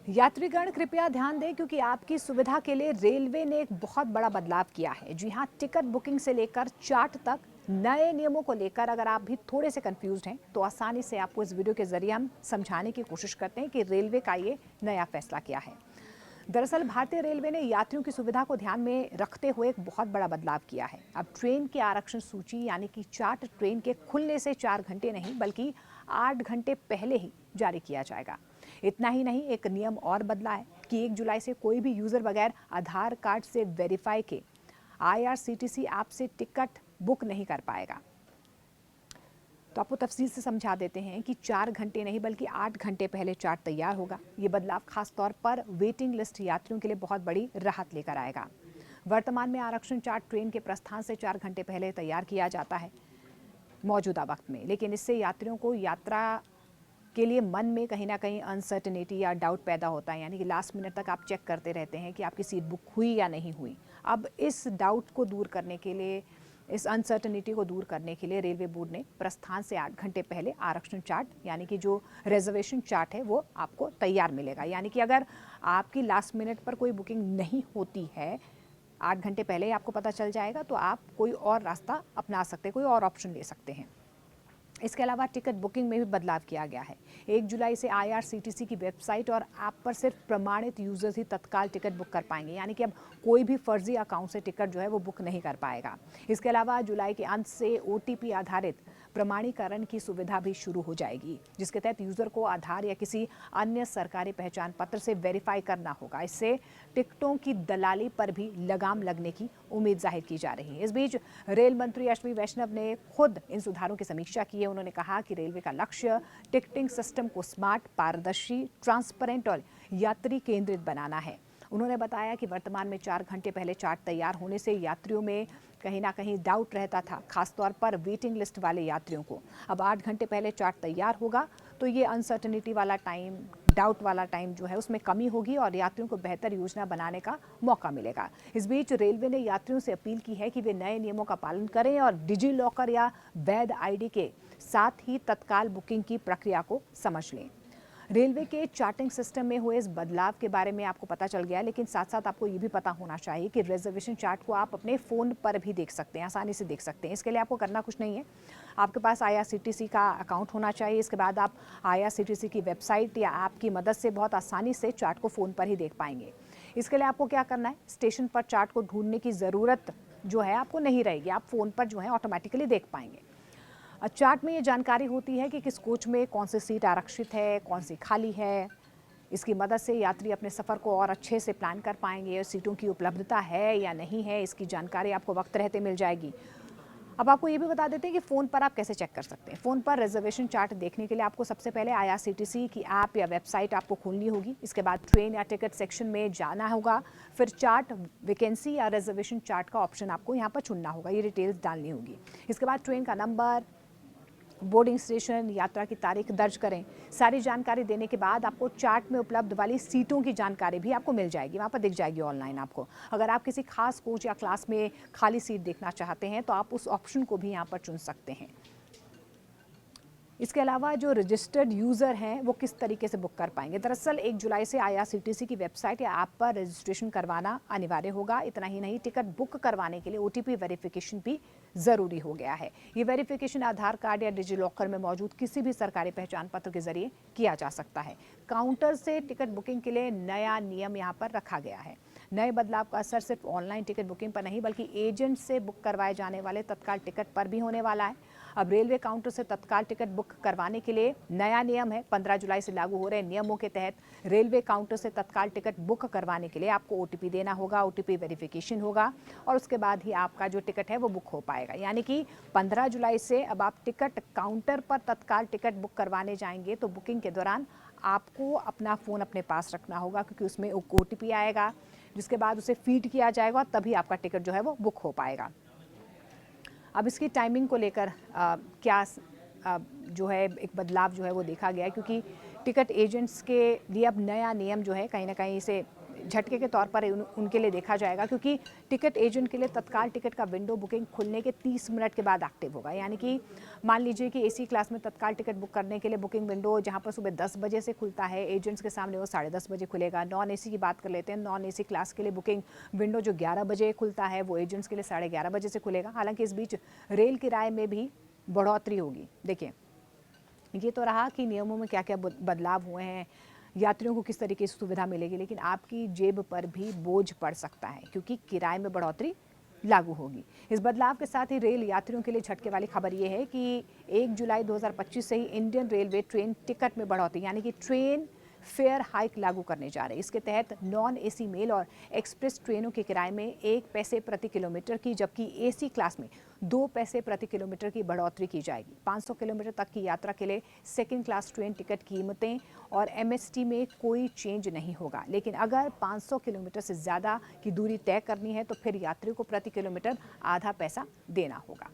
यात्रीगण कृपया ध्यान दें क्योंकि आपकी सुविधा के लिए रेलवे ने एक बहुत बड़ा बदलाव किया है। जी हां, टिकट बुकिंग से लेकर चार्ट तक नए नियमों को लेकर अगर आप भी थोड़े से कंफ्यूज्ड हैं तो आसानी से आपको इस वीडियो के जरिए हम समझाने की कोशिश करते हैं कि रेलवे का ये नया फैसला क्या है। दरअसल भारतीय रेलवे ने यात्रियों की सुविधा को ध्यान में रखते हुए एक बहुत बड़ा बदलाव किया है। अब ट्रेन की आरक्षण सूची यानी कि चार्ट ट्रेन के खुलने से 4 घंटे नहीं बल्कि 8 घंटे पहले ही जारी किया जाएगा। इतना ही नहीं, एक नियम और बदला है कि 1 जुलाई से कोई भी यूजर बगैर आधार कार्ड से वेरीफाई के IRCTC ऐप से टिकट बुक नहीं कर पाएगा। तो आपको तफसील से समझा देते हैं कि 4 घंटे नहीं बल्कि 8 घंटे पहले चार्ट तैयार होगा। ये बदलाव खास तौर पर वेटिंग लिस्ट यात्रियों के लिए बहुत बड़ी राहत लेकर आएगा। वर्तमान में आरक्षण चार्ट ट्रेन के प्रस्थान से 4 घंटे पहले तैयार किया जाता है मौजूदा वक्त में, लेकिन इससे यात्रियों को यात्रा के लिए मन में कहीं ना कहीं अनसर्टेनिटी या डाउट पैदा होता है, यानी कि लास्ट मिनट तक आप चेक करते रहते हैं कि आपकी सीट बुक हुई या नहीं हुई। अब इस डाउट को दूर करने के लिए, इस अनसर्टेनिटी को दूर करने के लिए रेलवे बोर्ड ने प्रस्थान से 8 घंटे पहले आरक्षण चार्ट यानी कि जो रिजर्वेशन चार्ट है वो आपको तैयार मिलेगा। यानी कि अगर आपकी लास्ट मिनट पर कोई बुकिंग नहीं होती है, 8 घंटे पहले ही आपको पता चल जाएगा, तो आप कोई और रास्ता अपना सकते हैं, कोई और ऑप्शन ले सकते हैं। इसके अलावा टिकट बुकिंग में भी बदलाव किया गया है। 1 जुलाई से IRCTC की वेबसाइट और ऐप पर सिर्फ प्रमाणित यूजर्स ही तत्काल टिकट बुक कर पाएंगे, यानी कि अब कोई भी फर्जी अकाउंट से टिकट जो है वो बुक नहीं कर पाएगा। इसके अलावा जुलाई के अंत से OTP आधारित प्रमाणीकरण की सुविधा भी शुरू हो जाएगी, जिसके तहत यूजर को आधार या किसी अन्य सरकारी पहचान पत्र से वेरीफाई करना होगा। इससे टिकटों की दलाली पर भी लगाम लगने की उम्मीद जाहिर की जा रही है। इस बीच रेल मंत्री अश्विनी वैष्णव ने खुद इन सुधारों की समीक्षा की है। उन्होंने कहा कि रेलवे का लक्ष्य टिकटिंग सिस्टम को स्मार्ट, पारदर्शी, ट्रांसपेरेंट और यात्री केंद्रित बनाना है। उन्होंने बताया कि वर्तमान में 4 घंटे पहले चार्ट तैयार होने से यात्रियों में कहीं ना कहीं डाउट रहता था, खासतौर पर वेटिंग लिस्ट वाले यात्रियों को। अब 8 घंटे पहले चार्ट तैयार होगा तो ये अनसर्टनिटी वाला टाइम, डाउट वाला टाइम जो है उसमें कमी होगी और यात्रियों को बेहतर योजना बनाने का मौका मिलेगा। इस बीच रेलवे ने यात्रियों से अपील की है कि वे नए नियमों का पालन करें और डिजी लॉकर या वैध ID के साथ ही तत्काल बुकिंग की प्रक्रिया को समझ लें। रेलवे के चार्टिंग सिस्टम में हुए इस बदलाव के बारे में आपको पता चल गया, लेकिन साथ साथ आपको ये भी पता होना चाहिए कि रिजर्वेशन चार्ट को आप अपने फ़ोन पर भी देख सकते हैं, आसानी से देख सकते हैं। इसके लिए आपको करना कुछ नहीं है, आपके पास IRCTC का अकाउंट होना चाहिए। इसके बाद आप IRCTC की वेबसाइट या ऐप की मदद से बहुत आसानी से चार्ट को फ़ोन पर ही देख पाएंगे। इसके लिए आपको क्या करना है, स्टेशन पर चार्ट को ढूंढने की ज़रूरत जो है आपको नहीं रहेगी, आप फ़ोन पर जो है ऑटोमेटिकली देख पाएंगे। चार्ट में ये जानकारी होती है कि किस कोच में कौन सी सीट आरक्षित है, कौन सी खाली है। इसकी मदद से यात्री अपने सफ़र को और अच्छे से प्लान कर पाएंगे। सीटों की उपलब्धता है या नहीं है, इसकी जानकारी आपको वक्त रहते मिल जाएगी। अब आपको ये भी बता देते हैं कि फ़ोन पर आप कैसे चेक कर सकते हैं। फ़ोन पर रिजर्वेशन चार्ट देखने के लिए आपको सबसे पहले IRCTC की ऐप या वेबसाइट आपको खोलनी होगी। इसके बाद ट्रेन या टिकट सेक्शन में जाना होगा, फिर चार्ट, वैकेंसी या रिजर्वेशन चार्ट का ऑप्शन आपको यहाँ पर चुनना होगा, ये डिटेल्स डालनी होगी। इसके बाद ट्रेन का नंबर, बोर्डिंग स्टेशन, यात्रा की तारीख दर्ज करें। सारी जानकारी देने के बाद आपको चार्ट में उपलब्ध वाली सीटों की जानकारी भी आपको मिल जाएगी, वहाँ पर दिख जाएगी ऑनलाइन आपको। अगर आप किसी खास कोच या क्लास में खाली सीट देखना चाहते हैं तो आप उस ऑप्शन को भी यहाँ पर चुन सकते हैं। इसके अलावा जो रजिस्टर्ड यूज़र हैं वो किस तरीके से बुक कर पाएंगे। दरअसल 1 जुलाई से IRCTC की वेबसाइट या ऐप पर रजिस्ट्रेशन करवाना अनिवार्य होगा। इतना ही नहीं, टिकट बुक करवाने के लिए OTP वेरिफिकेशन भी ज़रूरी हो गया है। ये वेरिफिकेशन आधार कार्ड या डिजी लॉकर में मौजूद किसी भी सरकारी पहचान पत्र के जरिए किया जा सकता है। काउंटर से टिकट बुकिंग के लिए नया नियम यहाँ पर रखा गया है। नए बदलाव का असर सिर्फ ऑनलाइन टिकट बुकिंग पर नहीं बल्कि एजेंट से बुक करवाए जाने वाले तत्काल टिकट पर भी होने वाला है। अब रेलवे काउंटर से तत्काल टिकट बुक करवाने के लिए नया नियम है। 15 जुलाई से लागू हो रहे नियमों के तहत रेलवे काउंटर से तत्काल टिकट बुक करवाने के लिए आपको OTP देना होगा, OTP वेरिफिकेशन होगा और उसके बाद ही आपका जो टिकट है वो बुक हो पाएगा। यानी कि 15 जुलाई से अब आप टिकट काउंटर पर तत्काल टिकट बुक करवाने जाएंगे तो बुकिंग के दौरान आपको अपना फ़ोन अपने पास रखना होगा, क्योंकि उसमें OTP आएगा, जिसके बाद उसे फीड किया जाएगा, तभी आपका टिकट जो है वो बुक हो पाएगा। अब इसकी टाइमिंग को लेकर क्या जो है एक बदलाव जो है वो देखा गया है, क्योंकि टिकट एजेंट्स के लिए अब नया नियम जो है कहीं ना कहीं इसे झटके के तौर पर उनके लिए देखा जाएगा, क्योंकि टिकट एजेंट के लिए तत्काल टिकट का विंडो बुकिंग खुलने के 30 मिनट के बाद एक्टिव होगा। यानी कि मान लीजिए कि एसी क्लास में तत्काल टिकट बुक करने के लिए बुकिंग विंडो जहां पर सुबह 10 बजे से खुलता है, एजेंट्स के सामने वो 10:30 बजे खुलेगा। नॉन एसी की बात कर लेते हैं, नॉन एसी क्लास के लिए बुकिंग विंडो जो 11 बजे खुलता है वो एजेंट्स के लिए 11:30 बजे से खुलेगा। हालांकि इस बीच रेल किराए में भी बढ़ोतरी होगी। देखिए, ये तो रहा कि नियमों में क्या क्या बदलाव हुए हैं, यात्रियों को किस तरीके से सुविधा मिलेगी, लेकिन आपकी जेब पर भी बोझ पड़ सकता है क्योंकि किराए में बढ़ोतरी लागू होगी। इस बदलाव के साथ ही रेल यात्रियों के लिए झटके वाली खबर ये है कि 1 जुलाई 2025 से ही इंडियन रेलवे ट्रेन टिकट में बढ़ोतरी यानी कि ट्रेन फेयर हाइक लागू करने जा रहे हैं। इसके तहत नॉन एसी मेल और एक्सप्रेस ट्रेनों के किराए में 1 पैसे प्रति किलोमीटर की, जबकि एसी क्लास में 2 पैसे प्रति किलोमीटर की बढ़ोतरी की जाएगी। 500 किलोमीटर तक की यात्रा के लिए सेकंड क्लास ट्रेन टिकट कीमतें और एमएसटी में कोई चेंज नहीं होगा, लेकिन अगर 500 किलोमीटर से ज़्यादा की दूरी तय करनी है तो फिर यात्री को प्रति किलोमीटर आधा पैसा देना होगा।